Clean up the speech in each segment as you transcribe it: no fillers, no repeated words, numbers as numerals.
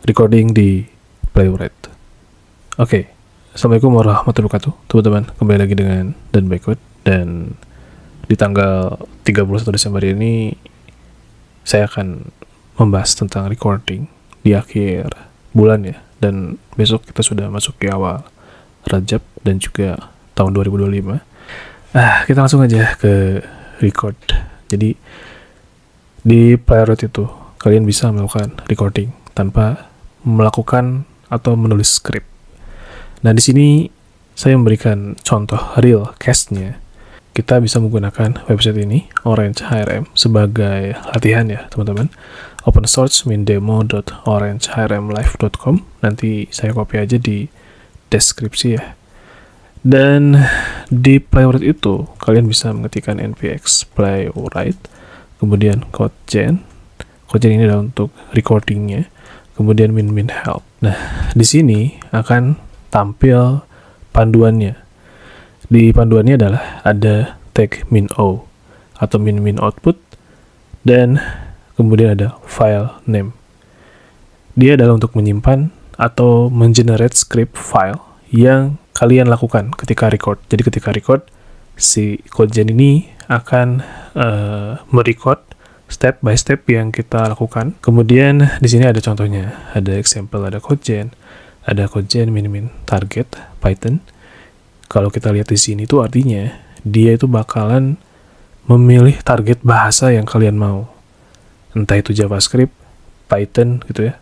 recording di Playwright. Oke, Assalamualaikum warahmatullahi wabarakatuh, teman-teman. Kembali lagi dengan Dan Backward, dan di tanggal 31 Desember ini saya akan membahas tentang recording di akhir bulan ya, dan besok kita sudah masuk ke awal Rajab dan juga tahun 2025. Kita langsung aja ke record. Jadi di Playwright itu kalian bisa melakukan recording tanpa melakukan atau menulis skrip. Nah, di sini saya memberikan contoh real case-nya. Kita bisa menggunakan website ini, Orange HRM, sebagai latihan ya, teman-teman. Open source min-demo.orangehrmlive.com. Nanti saya copy aja di deskripsi ya. Dan di Playwright itu, kalian bisa mengetikkan npx playwright, kemudian CodeGen. CodeGen ini adalah untuk recordingnya. Kemudian min help. Nah, di sini akan tampil panduannya. Di panduannya adalah ada tag min-o atau min output, dan kemudian ada file name. Dia adalah untuk menyimpan atau mengenerate script file yang kalian lakukan ketika record. Jadi ketika record, si CodeGen ini akan merecord step by step yang kita lakukan. Kemudian di sini ada contohnya, ada example, ada CodeGen min target Python. Kalau kita lihat di sini itu artinya dia itu bakalan memilih target bahasa yang kalian mau, entah itu JavaScript, Python gitu ya,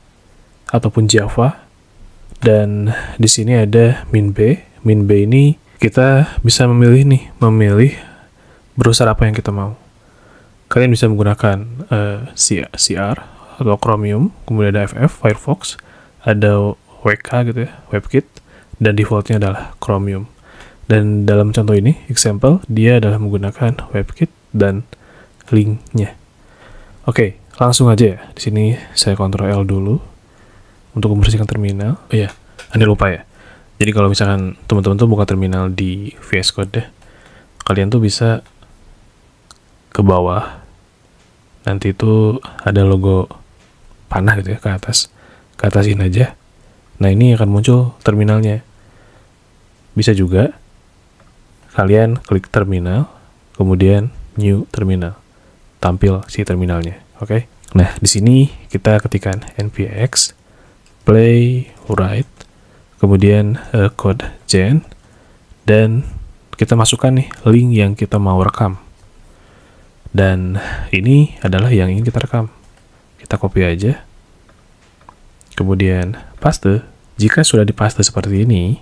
ataupun Java. Dan di sini ada min b ini kita bisa memilih browser apa yang kita mau. Kalian bisa menggunakan CR atau Chromium, kemudian ada Firefox, ada WK gitu ya, WebKit, dan defaultnya adalah Chromium. Dan dalam contoh ini, example, dia adalah menggunakan WebKit dan linknya. Oke, langsung aja ya. Di sini saya Ctrl L dulu untuk membersihkan terminal. Oh iya, Anda lupa ya. Jadi kalau misalkan teman-teman tuh buka terminal di VS Code deh, kalian tuh bisa ke bawah, nanti itu ada logo panah gitu ya, ke atasin aja. Nah, ini akan muncul terminalnya. Bisa juga kalian klik terminal, kemudian new terminal, tampil si terminalnya. Oke. Nah, di sini kita ketikkan npx playwright, kemudian CodeGen, dan kita masukkan nih link yang kita mau rekam. Dan ini adalah yang ingin kita rekam. Kita copy aja, kemudian paste. Jika sudah dipaste seperti ini,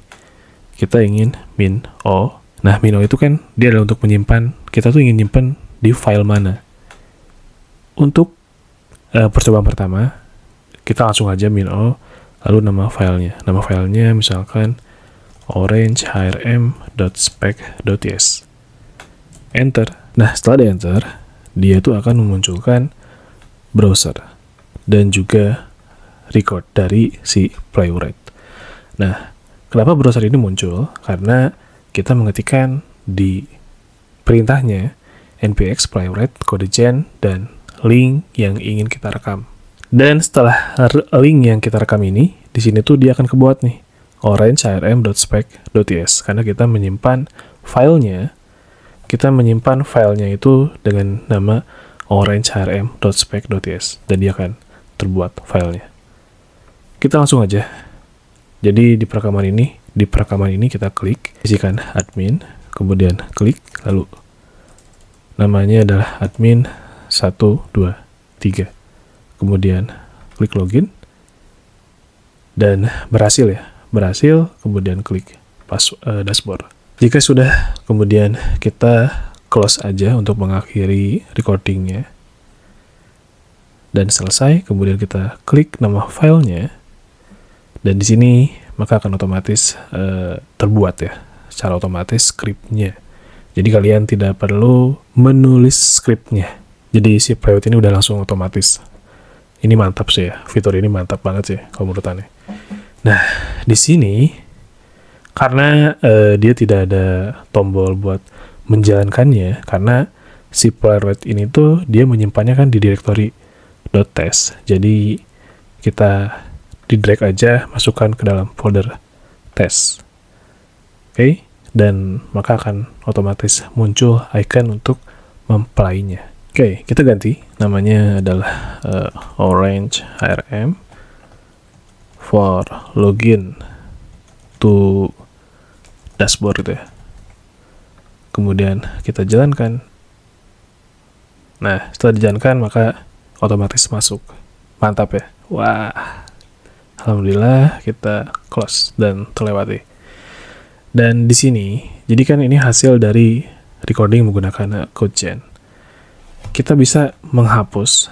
kita ingin min-o. Nah, min-o itu kan dia adalah untuk menyimpan. Kita tuh ingin nyimpan di file mana. Untuk percobaan pertama, kita langsung aja min-o, lalu nama filenya. Nama filenya misalkan orangehrm.spec.ts. Enter. Nah, setelah di enter, dia tuh akan memunculkan browser dan juga record dari si Playwright. Nah, kenapa browser ini muncul? Karena kita mengetikkan di perintahnya npx playwright, CodeGen, dan link yang ingin kita rekam. Dan setelah link yang kita rekam ini, di sini tuh dia akan kebuat nih orangehrm.spec.ts, karena kita menyimpan filenya. Kita menyimpan filenya itu dengan nama orangehrm.spec.ts, dan dia akan terbuat filenya. Kita langsung aja. Jadi di perekaman ini kita klik, isikan admin, kemudian klik, lalu namanya adalah admin 1, 2, 3. Kemudian klik login, dan berhasil ya. Berhasil, kemudian klik dashboard. Jika sudah, kemudian kita close aja untuk mengakhiri recordingnya. Dan selesai, kemudian kita klik nama filenya. Dan di sini maka akan otomatis terbuat ya, secara otomatis skripnya. Jadi kalian tidak perlu menulis skripnya. Jadi si Playwright ini udah langsung otomatis. Ini mantap sih ya, fitur ini mantap banget sih kalau menurut Anda. Nah, di sini karena dia tidak ada tombol buat menjalankannya, karena si Playwright ini tuh dia menyimpannya kan di direktori .test. Jadi kita di drag aja, masukkan ke dalam folder test. Oke, dan maka akan otomatis muncul icon untuk memplaynya. Oke, kita ganti namanya adalah Orange HRM for login to dashboard gitu ya. Kemudian kita jalankan. Nah, setelah dijalankan maka otomatis masuk. Mantap ya. Wah. Alhamdulillah kita close dan terlewati. Dan di sini, jadi kan ini hasil dari recording menggunakan CodeGen. Kita bisa menghapus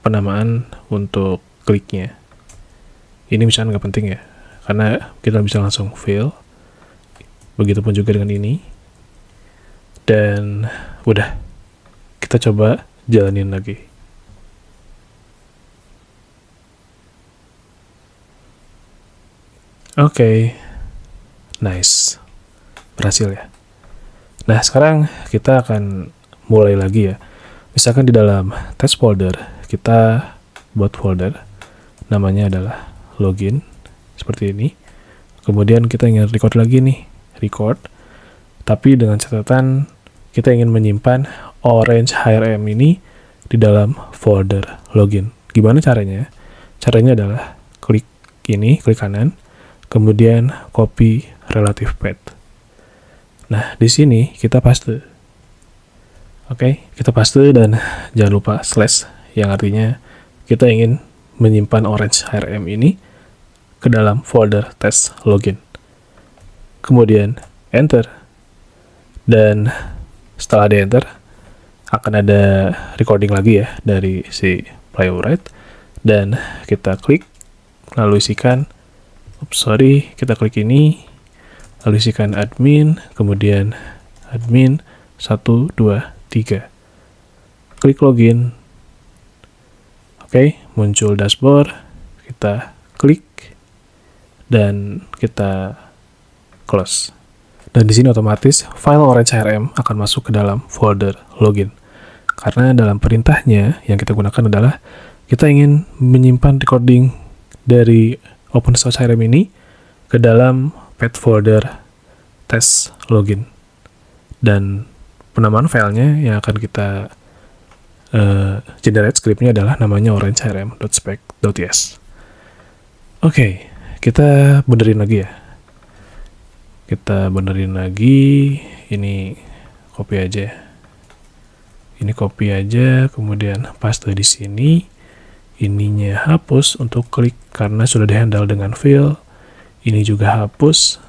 penamaan untuk kliknya. Ini misalnya nggak penting ya, karena kita bisa langsung fill. Begitupun juga dengan ini. Dan udah, kita coba jalanin lagi. Oke. Nice, berhasil ya. Nah, sekarang kita akan mulai lagi ya. Misalkan di dalam test folder, kita buat folder, namanya adalah login, seperti ini. Kemudian kita ingin record lagi nih, record. Tapi dengan catatan, kita ingin menyimpan Orange HRM ini di dalam folder login. Gimana caranya? Caranya adalah klik ini, klik kanan, kemudian copy relative path. Nah, di sini kita paste. Oke, kita paste dan jangan lupa slash, yang artinya kita ingin menyimpan Orange HRM ini ke dalam folder test login. Kemudian enter. Dan setelah di enter, akan ada recording lagi ya dari si Playwright. Dan kita klik, lalu isikan kita klik ini, lalu isikan admin, kemudian admin 1, 2, 3. Klik login. Oke, muncul dashboard, kita klik, dan kita close. Dan di sini otomatis file Orange HRM akan masuk ke dalam folder login. Karena dalam perintahnya yang kita gunakan adalah kita ingin menyimpan recording dari OpenSource HRM ini ke dalam path folder test login. Dan penamaan filenya yang akan kita generate scriptnya adalah namanya orangehrm.spec.ts. Oke, kita benerin lagi ya. Kita benerin lagi. Ini copy aja. Ini copy aja, kemudian paste di sini. Ininya hapus untuk klik karena sudah dihandle dengan fill. Ini juga hapus.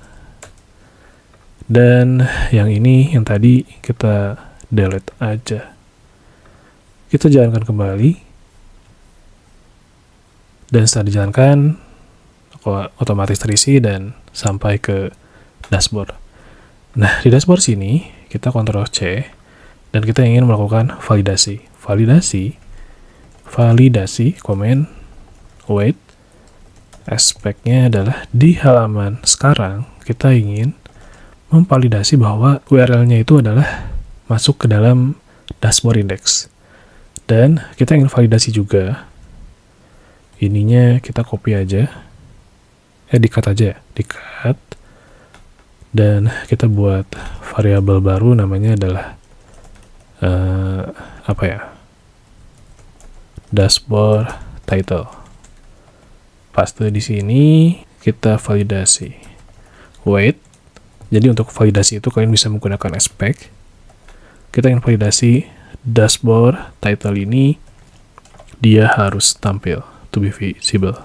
Dan yang ini, yang tadi kita delete aja. Kita jalankan kembali. Dan setelah dijalankan, otomatis terisi dan sampai ke dashboard. Nah, di dashboard sini, kita Ctrl C, dan kita ingin melakukan validasi. Validasi, komen, wait, aspeknya adalah di halaman sekarang, kita ingin memvalidasi bahwa URL-nya itu adalah masuk ke dalam dashboard index. Dan kita ingin validasi juga, ininya kita copy aja, di-cut aja, di-cut, dan kita buat variabel baru namanya adalah, dashboard title. Paste di sini, kita validasi. Wait. Jadi untuk validasi itu kalian bisa menggunakan aspek. Kita ingin validasi dashboard title ini, dia harus tampil, to be visible.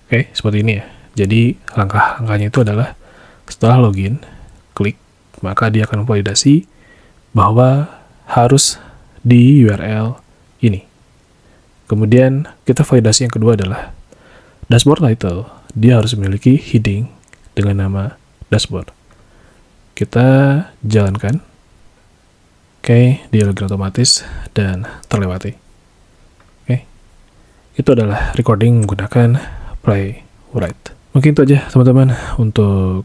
Oke, seperti ini ya. Jadi langkah-langkahnya itu adalah setelah login, klik, maka dia akan validasi bahwa harus di URL ini. Kemudian kita validasi yang kedua adalah dashboard title, dia harus memiliki heading dengan nama dashboard. Kita jalankan. Oke, dia login otomatis dan terlewati. Oke, itu adalah recording menggunakan Playwright. Mungkin itu aja teman-teman untuk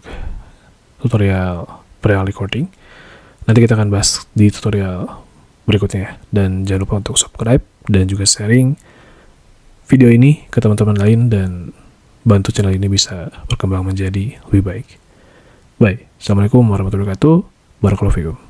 tutorial pre recording. Nanti kita akan bahas di tutorial berikutnya. Dan jangan lupa untuk subscribe dan juga sharing video ini ke teman-teman lain dan bantu channel ini bisa berkembang menjadi lebih baik. Baik, Assalamualaikum warahmatullahi wabarakatuh. Barakallahu fikum.